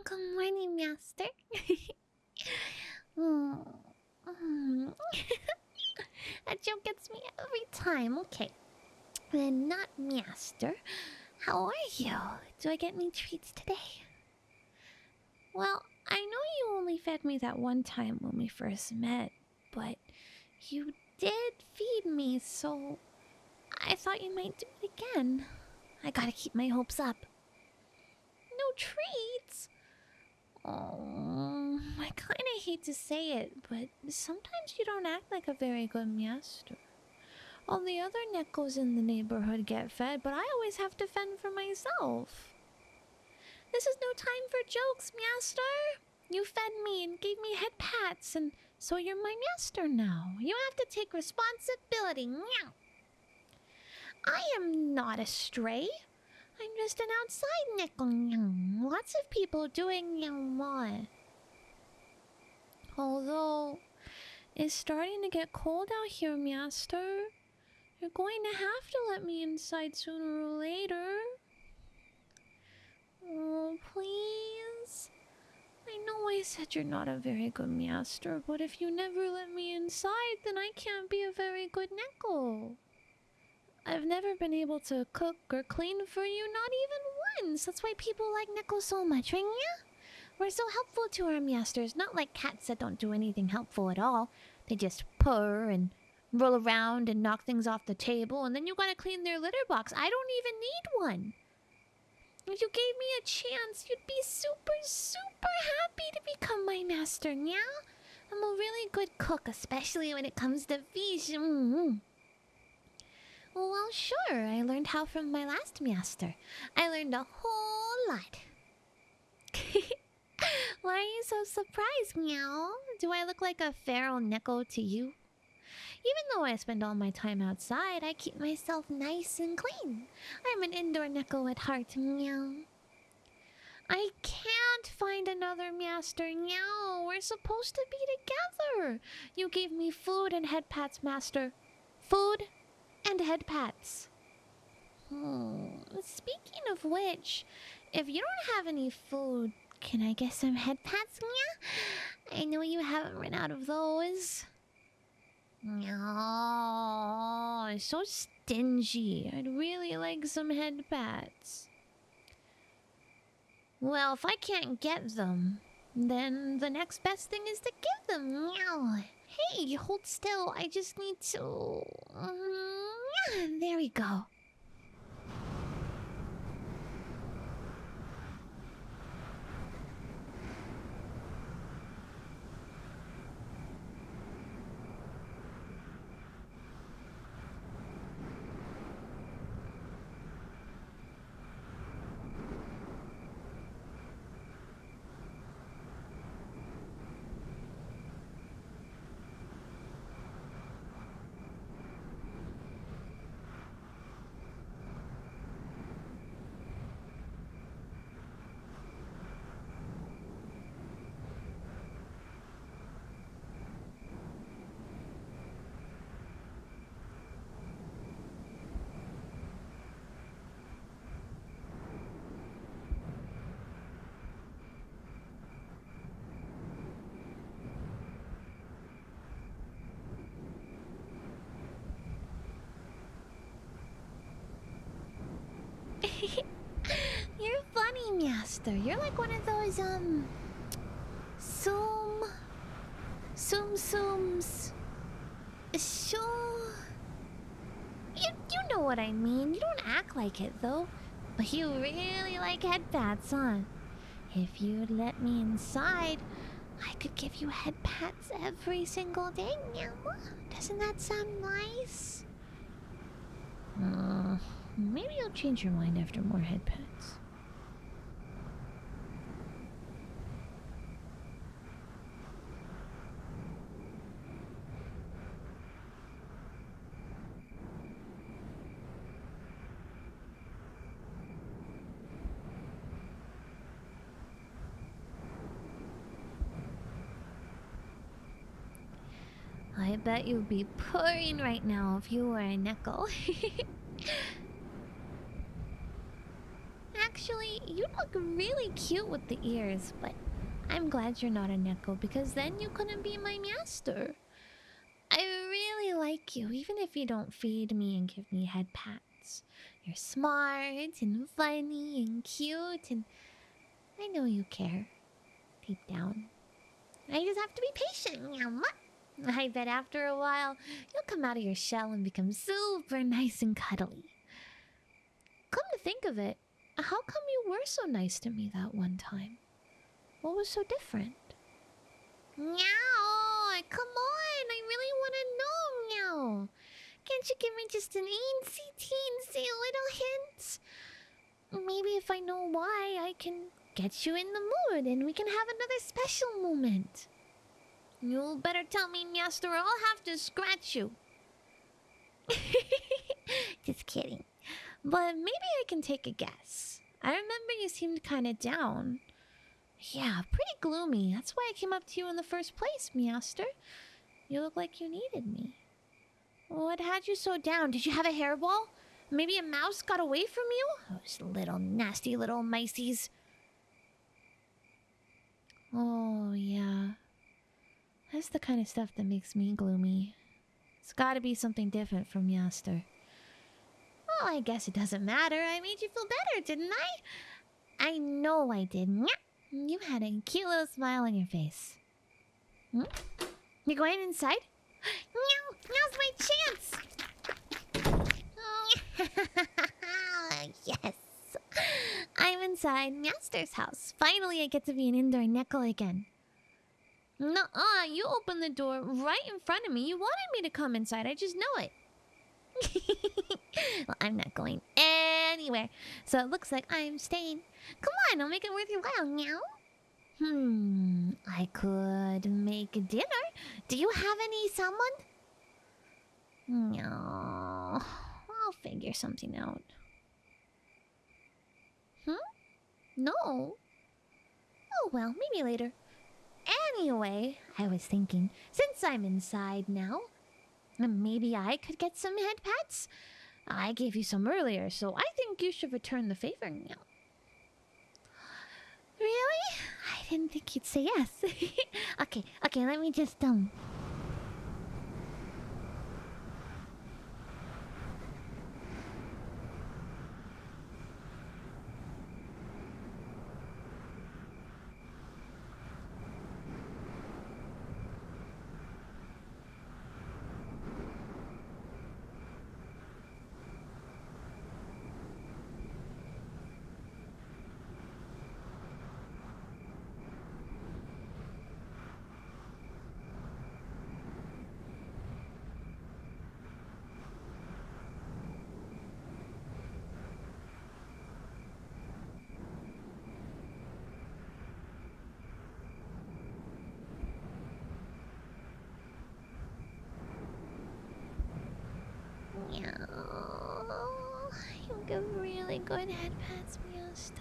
Good morning, Master. Mm, mm. That joke gets me every time. Okay. Then not Master. How are you? Do I get any treats today? Well, I know you only fed me that one time when we first met, but you did feed me, so I thought you might do it again. I gotta keep my hopes up. No treats? Oh, I kinda hate to say it, but sometimes you don't act like a very good Myaster. All the other Nekos in the neighborhood get fed, but I always have to fend for myself. This is no time for jokes, Myaster. You fed me and gave me headpats, and so you're my master now. You have to take responsibility. Meow. I am not a stray. I'm just an outside Neko. Lots of people doing what? Although, it's starting to get cold out here, Myaster. You're going to have to let me inside sooner or later. Oh, please. I know I said you're not a very good Myaster, but if you never let me inside, then I can't be a very good Neko. I've never been able to cook or clean for you, not even once. That's why people like Neko so much, right? Yeah? We're so helpful to our Myasters, not like cats that don't do anything helpful at all. They just purr and roll around and knock things off the table, and then you gotta clean their litter box. I don't even need one. If you gave me a chance, you'd be super, super happy to become my master, yeah? I'm a really good cook, especially when it comes to fish. Well, sure, I learned how from my last master. I learned a whole lot. Why are you so surprised, meow? Do I look like a feral Neko to you? Even though I spend all my time outside, I keep myself nice and clean. I'm an indoor Neko at heart, meow. I can't find another master, meow. We're supposed to be together. You gave me food and headpats, master. Food and headpats. Speaking of which, if you don't have any food, can I get some headpats, meow? I know you haven't run out of those. No, so stingy. I'd really like some headpats. Well, if I can't get them, then the next best thing is to give them. Meow. Hey, hold still. I just need to... There we go. You're funny, Myaster. You're like one of those, Sooms. You know what I mean. You don't act like it, though. But you really like headpats, huh? If you'd let me inside, I could give you headpats every single day, meow. Doesn't that sound nice? Maybe you'll change your mind after more headpats. I bet you'd be purring right now if you were a Neko. Actually, you look look really cute with the ears, but I'm glad you're not a Neko because then you couldn't be my Myaster. I really like you, even if you don't feed me and give me head pats. You're smart and funny and cute, and I know you care deep down. I just have to be patient. I bet after a while, you'll come out of your shell and become super nice and cuddly. Come to think of it, how come you were so nice to me that one time? What was so different? Meow! Come on! I really want to know, meow! Can't you give me just an teensy little hint? Maybe if I know why, I can get you in the mood and we can have another special moment. You better tell me, Myaster, or I'll have to scratch you. Just kidding. But maybe I can take a guess. I remember you seemed kind of down. Yeah, pretty gloomy. That's why I came up to you in the first place, Myaster. You look like you needed me. What had you so down? Did you have a hairball? Maybe a mouse got away from you? Those little nasty little miceys. Oh, yeah. That's the kind of stuff that makes me gloomy. It's gotta be something different from Myaster. Well, I guess it doesn't matter. I made you feel better, didn't I? I know I did. You had a cute little smile on your face. You going inside? Now's my chance! Yes! I'm inside Myaster's house. Finally, I get to be an indoor Neko again. Nuh-uh, you opened the door right in front of me. You wanted me to come inside. I just know it. Well, I'm not going anywhere. So it looks like I'm staying. Come on, I'll make it worth your while, meow. I could make dinner. Do you have any salmon? No. I'll figure something out. No. Oh, well, maybe later. Anyway, I was thinking, since I'm inside now, maybe I could get some head pats? I gave you some earlier, so I think you should return the favor now. Really? I didn't think you'd say yes. Okay, let me just, you give really good head pats, Myaster.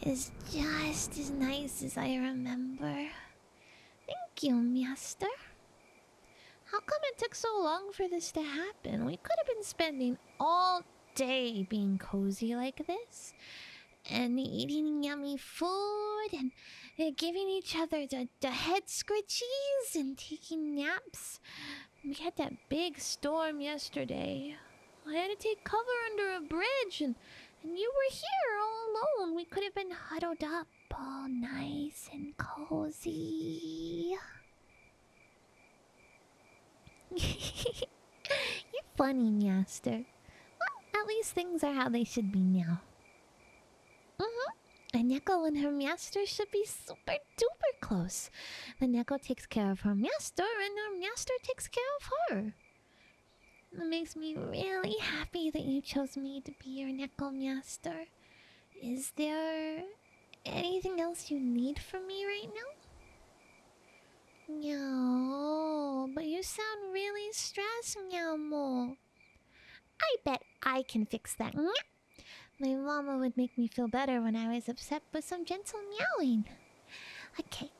It's just as nice as I remember. Thank you, Myaster. How come it took so long for this to happen? We could have been spending all day being cozy like this. And eating yummy food and giving each other the head scritchies and taking naps. We had that big storm yesterday. I had to take cover under a bridge and you were here all alone. We could have been huddled up all nice and cozy. You're funny, Myaster. Well, at least things are how they should be now. A Neko and her Myaster should be super duper close. The Neko takes care of her Myaster and her Myaster takes care of her. It makes me really happy that you chose me to be your Neko Myaster. Is there anything else you need from me right now? No, but you sound really stressed, Meowmo. I bet I can fix that. My mama would make me feel better when I was upset with some gentle meowing. Okay.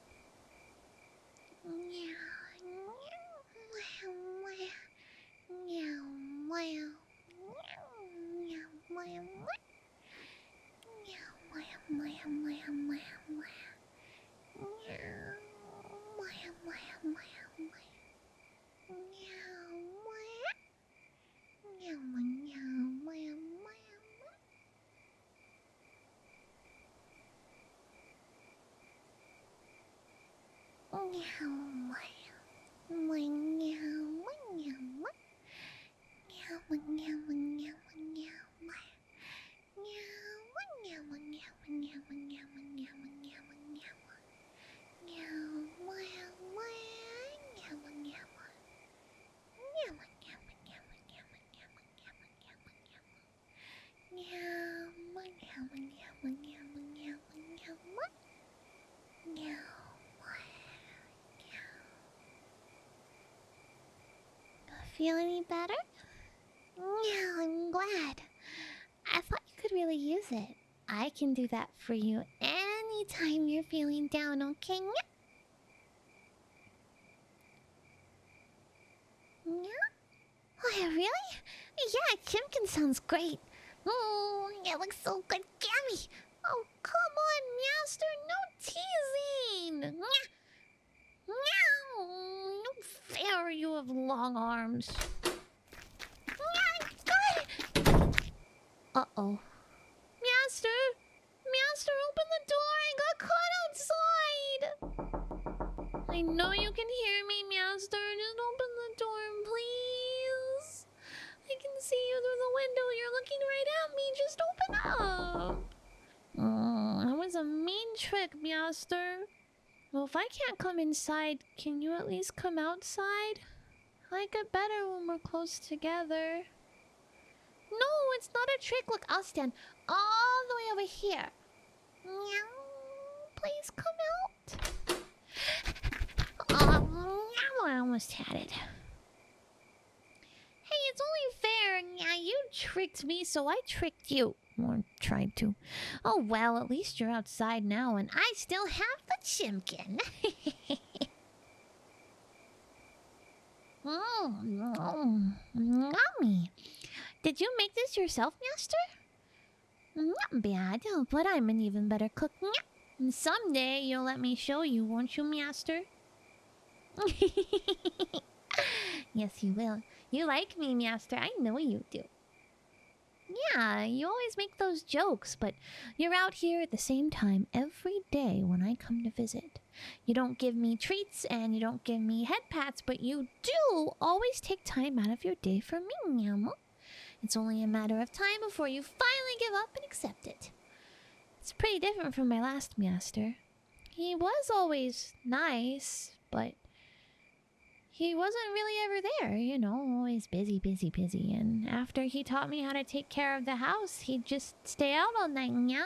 Feel any better? Yeah, I'm glad. I thought you could really use it. I can do that for you anytime you're feeling down, okay? Yeah? Oh, yeah, really? Yeah, Chimkin sounds great. Oh, it looks so good, Gammy. Oh, come on, Master, no teasing. Meow. No fair, you have long arms. Uh-oh. Master! Master, open the door! I got caught outside! I know you can hear me, Master. Just open the door, please. I can see you through the window. You're looking right at me. Just open up. That was a mean trick, Myaster. Well, if I can't come inside, can you at least come outside? I like it better when we're close together. No, it's not a trick. Look, I'll stand all the way over here. Meow. Please come out. I almost had it. Hey, it's only fair. Yeah, you tricked me, so I tricked you. Or tried to. Oh, well, at least you're outside now, and I still have the chimkin. Yummy. Did you make this yourself, Master? Not bad, but I'm an even better cook. Someday you'll let me show you, won't you, Master? Yes, you will. You like me, Master. I know you do. Yeah, you always make those jokes, but you're out here at the same time every day when I come to visit. You don't give me treats and you don't give me head pats, but you do always take time out of your day for me, Meow. It's only a matter of time before you finally give up and accept it. It's pretty different from my last Myaster. He was always nice, but he wasn't really ever there, you know, always busy. And after he taught me how to take care of the house, he'd just stay out all night, yeah?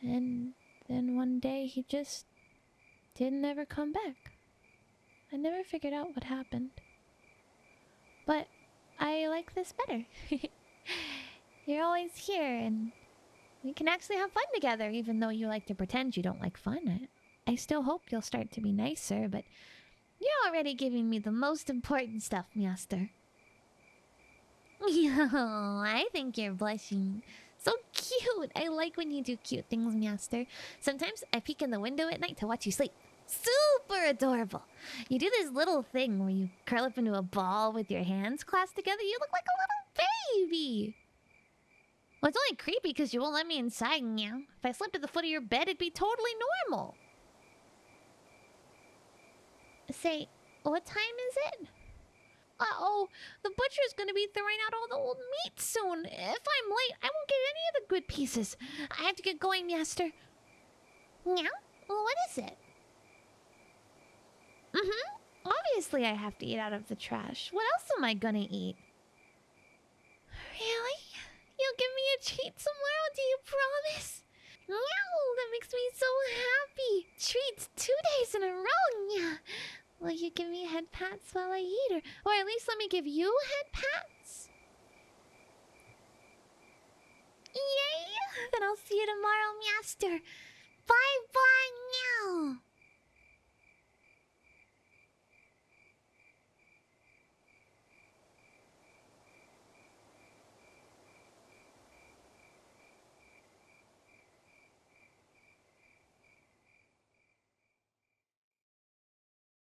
And then one day he just didn't ever come back. I never figured out what happened. But I like this better. You're always here, and we can actually have fun together, even though you like to pretend you don't like fun. I still hope you'll start to be nicer, but you're already giving me the most important stuff, Myaster. Yo, I think you're blushing. So cute! I like when you do cute things, Myaster. Sometimes I peek in the window at night to watch you sleep. Super adorable! You do this little thing where you curl up into a ball with your hands clasped together. You look like a little baby! Well, it's only creepy because you won't let me inside, meow. If I slept at the foot of your bed, it'd be totally normal. Say, what time is it? Uh-oh, the butcher's gonna be throwing out all the old meat soon. If I'm late, I won't get any of the good pieces. I have to get going, Myaster. Meow? Well, what is it? Obviously, I have to eat out of the trash. What else am I gonna eat? Really? You'll give me a treat tomorrow, do you promise? Meow, that makes me so happy. Treats 2 days in a row, yeah. Will you give me head pats while I eat, or at least let me give you head pats? Yay! Then I'll see you tomorrow, Myaster. Bye-bye now.